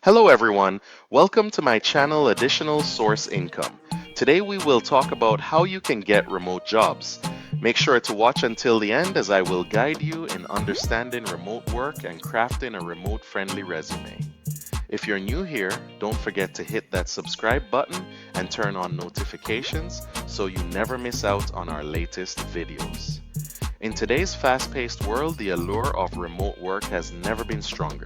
Hello everyone, welcome to my channel Additional Source Income. Today we will talk about how you can get remote jobs. Make sure to watch until the end as I will guide you in understanding remote work and crafting a remote-friendly resume. If you're new here, don't forget to hit that subscribe button and turn on notifications so you never miss out on our latest videos. In today's fast-paced world, the allure of remote work has never been stronger.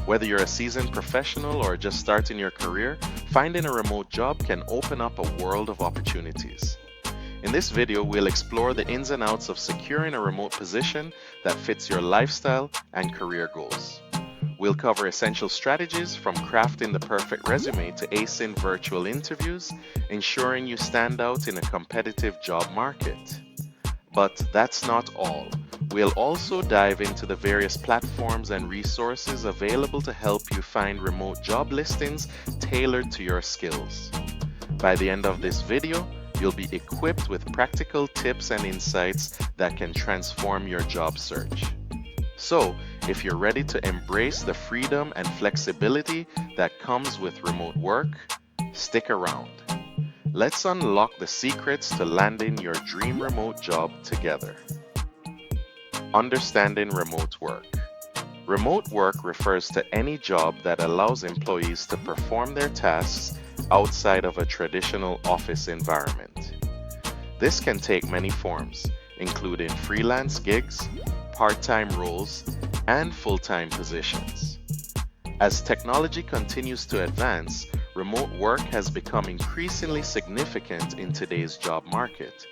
Whether you're a seasoned professional or just starting your career, finding a remote job can open up a world of opportunities. In this video, we'll explore the ins and outs of securing a remote position that fits your lifestyle and career goals. We'll cover essential strategies from crafting the perfect resume to acing virtual interviews, ensuring you stand out in a competitive job market. But that's not all. We'll also dive into the various platforms and resources available to help you find remote job listings tailored to your skills. By the end of this video, you'll be equipped with practical tips and insights that can transform your job search. So, if you're ready to embrace the freedom and flexibility that comes with remote work, stick around. Let's unlock the secrets to landing your dream remote job together. Understanding remote work. Remote work refers to any job that allows employees to perform their tasks outside of a traditional office environment. This can take many forms, including freelance gigs, part-time roles, and full-time positions. As technology continues to advance, remote work has become increasingly significant in today's job market,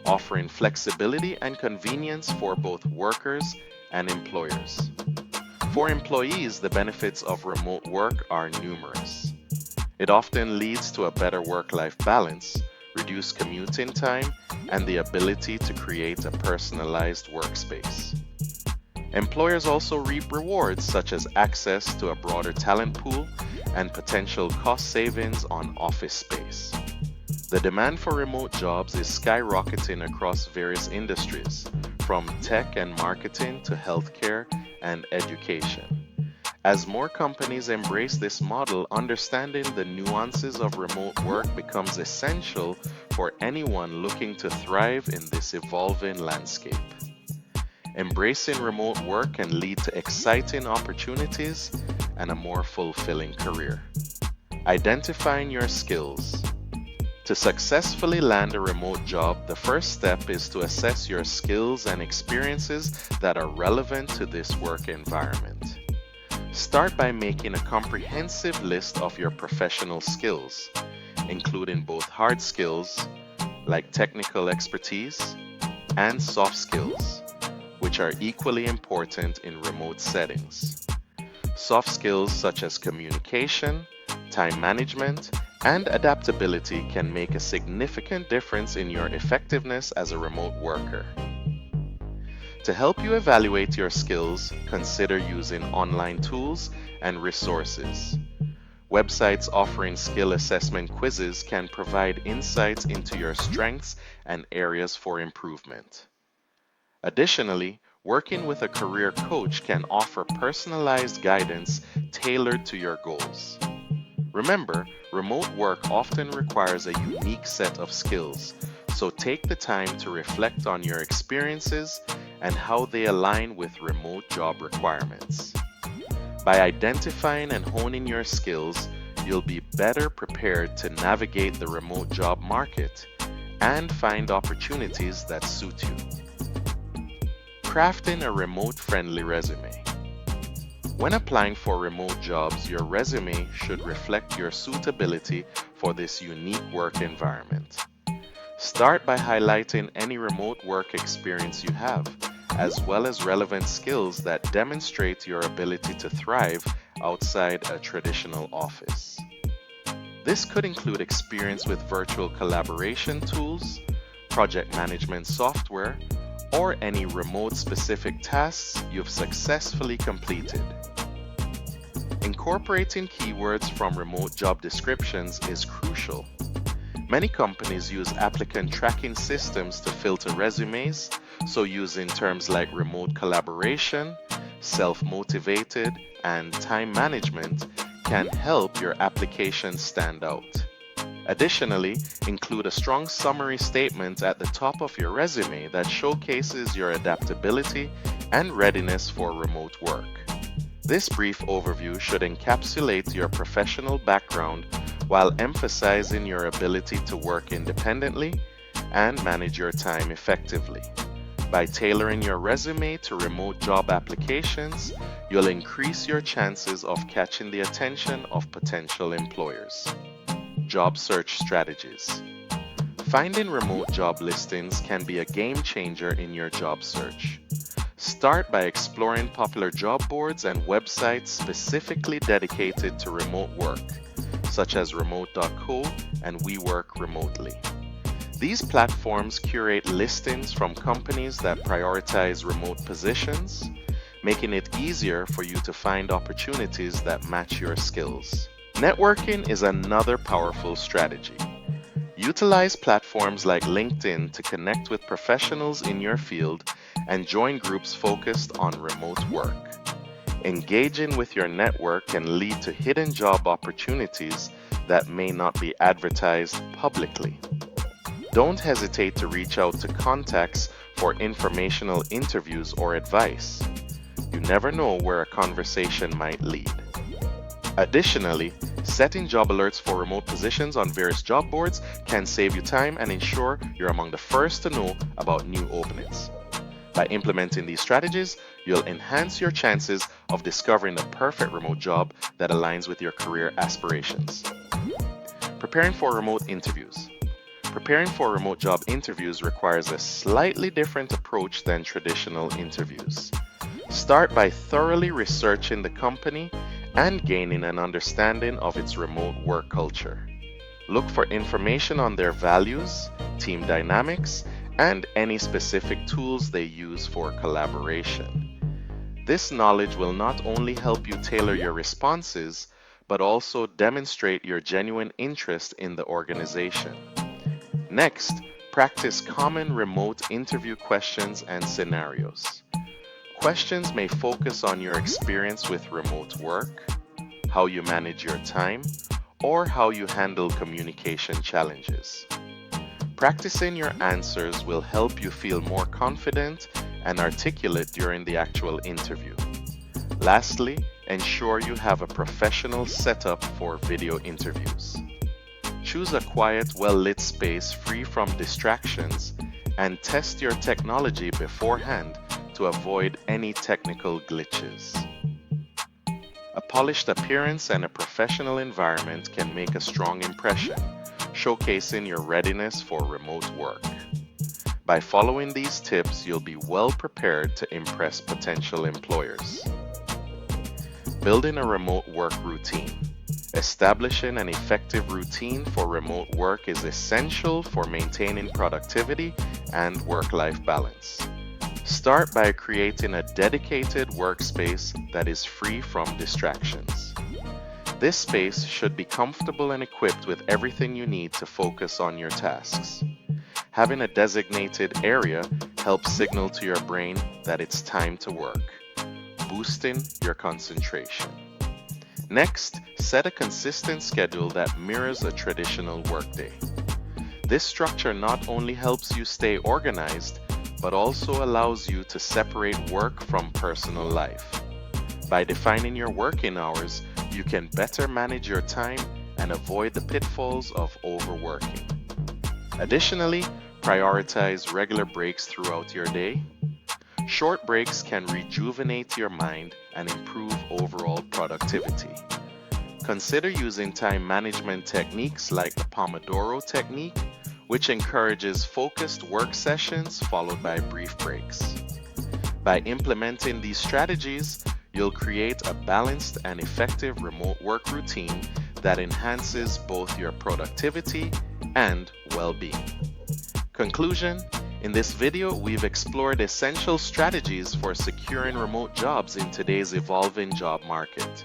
offering flexibility and convenience for both workers and employers. For employees, the benefits of remote work are numerous. It often leads to a better work-life balance, reduced commuting time, and the ability to create a personalized workspace. Employers also reap rewards such as access to a broader talent pool and potential cost savings on office space. The demand for remote jobs is skyrocketing across various industries, from tech and marketing to healthcare and education. As more companies embrace this model, understanding the nuances of remote work becomes essential for anyone looking to thrive in this evolving landscape. Embracing remote work can lead to exciting opportunities and a more fulfilling career. Identifying your skills. To successfully land a remote job, the first step is to assess your skills and experiences that are relevant to this work environment. Start by making a comprehensive list of your professional skills, including both hard skills, like technical expertise, and soft skills, which are equally important in remote settings. Soft skills such as communication, time management, and adaptability can make a significant difference in your effectiveness as a remote worker. To help you evaluate your skills, consider using online tools and resources. Websites offering skill assessment quizzes can provide insights into your strengths and areas for improvement. Additionally, working with a career coach can offer personalized guidance tailored to your goals. Remember, remote work often requires a unique set of skills, so take the time to reflect on your experiences and how they align with remote job requirements. By identifying and honing your skills, you'll be better prepared to navigate the remote job market and find opportunities that suit you. Crafting a remote-friendly resume. When applying for remote jobs, your resume should reflect your suitability for this unique work environment. Start by highlighting any remote work experience you have, as well as relevant skills that demonstrate your ability to thrive outside a traditional office. This could include experience with virtual collaboration tools, project management software, or any remote-specific tasks you've successfully completed. Incorporating keywords from remote job descriptions is crucial. Many companies use applicant tracking systems to filter resumes, so using terms like remote collaboration, self-motivated, and time management can help your application stand out. Additionally, include a strong summary statement at the top of your resume that showcases your adaptability and readiness for remote work. This brief overview should encapsulate your professional background while emphasizing your ability to work independently and manage your time effectively. By tailoring your resume to remote job applications, you'll increase your chances of catching the attention of potential employers. Job search strategies. Finding remote job listings can be a game changer in your job search. Start by exploring popular job boards and websites specifically dedicated to remote work, such as remote.co and We Work Remotely. These platforms curate listings from companies that prioritize remote positions, making it easier for you to find opportunities that match your skills. Networking is another powerful strategy. Utilize platforms like LinkedIn to connect with professionals in your field and join groups focused on remote work. Engaging with your network can lead to hidden job opportunities that may not be advertised publicly. Don't hesitate to reach out to contacts for informational interviews or advice. You never know where a conversation might lead. Additionally, setting job alerts for remote positions on various job boards can save you time and ensure you're among the first to know about new openings. By implementing these strategies, you'll enhance your chances of discovering the perfect remote job that aligns with your career aspirations. Preparing for remote interviews. Preparing for remote job interviews requires a slightly different approach than traditional interviews. Start by thoroughly researching the company and gaining an understanding of its remote work culture. Look for information on their values, team dynamics, and any specific tools they use for collaboration. This knowledge will not only help you tailor your responses, but also demonstrate your genuine interest in the organization. Next, practice common remote interview questions and scenarios. Questions may focus on your experience with remote work, how you manage your time, or how you handle communication challenges. Practicing your answers will help you feel more confident and articulate during the actual interview. Lastly, ensure you have a professional setup for video interviews. Choose a quiet, well-lit space free from distractions and test your technology beforehand to avoid any technical glitches. A polished appearance and a professional environment can make a strong impression, showcasing your readiness for remote work. By following these tips, you'll be well prepared to impress potential employers. Building a remote work routine. Establishing an effective routine for remote work is essential for maintaining productivity and work-life balance. Start by creating a dedicated workspace that is free from distractions. This space should be comfortable and equipped with everything you need to focus on your tasks. Having a designated area helps signal to your brain that it's time to work, boosting your concentration. Next, set a consistent schedule that mirrors a traditional workday. This structure not only helps you stay organized, but also allows you to separate work from personal life. By defining your working hours, you can better manage your time and avoid the pitfalls of overworking. Additionally, prioritize regular breaks throughout your day. Short breaks can rejuvenate your mind and improve overall productivity. Consider using time management techniques like the Pomodoro technique, which encourages focused work sessions followed by brief breaks. By implementing these strategies, you'll create a balanced and effective remote work routine that enhances both your productivity and well-being. Conclusion: in this video, we've explored essential strategies for securing remote jobs in today's evolving job market.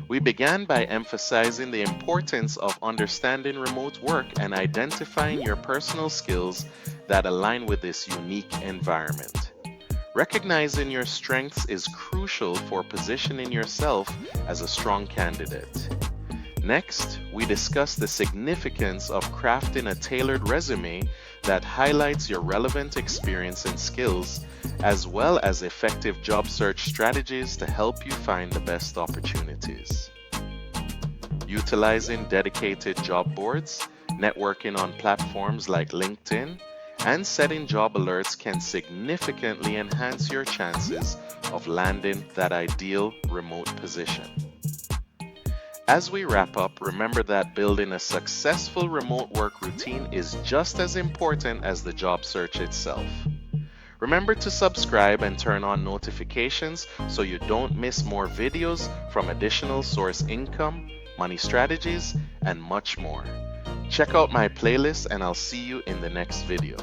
We began by emphasizing the importance of understanding remote work and identifying your personal skills that align with this unique environment. Recognizing your strengths is crucial for positioning yourself as a strong candidate. Next, we discuss the significance of crafting a tailored resume that highlights your relevant experience and skills, as well as effective job search strategies to help you find the best opportunities. Utilizing dedicated job boards, networking on platforms like LinkedIn, and setting job alerts can significantly enhance your chances of landing that ideal remote position. As we wrap up, remember that building a successful remote work routine is just as important as the job search itself. Remember to subscribe and turn on notifications so you don't miss more videos from additional source income, money strategies, and much more. Check out my playlist and I'll see you in the next video.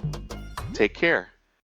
Take care.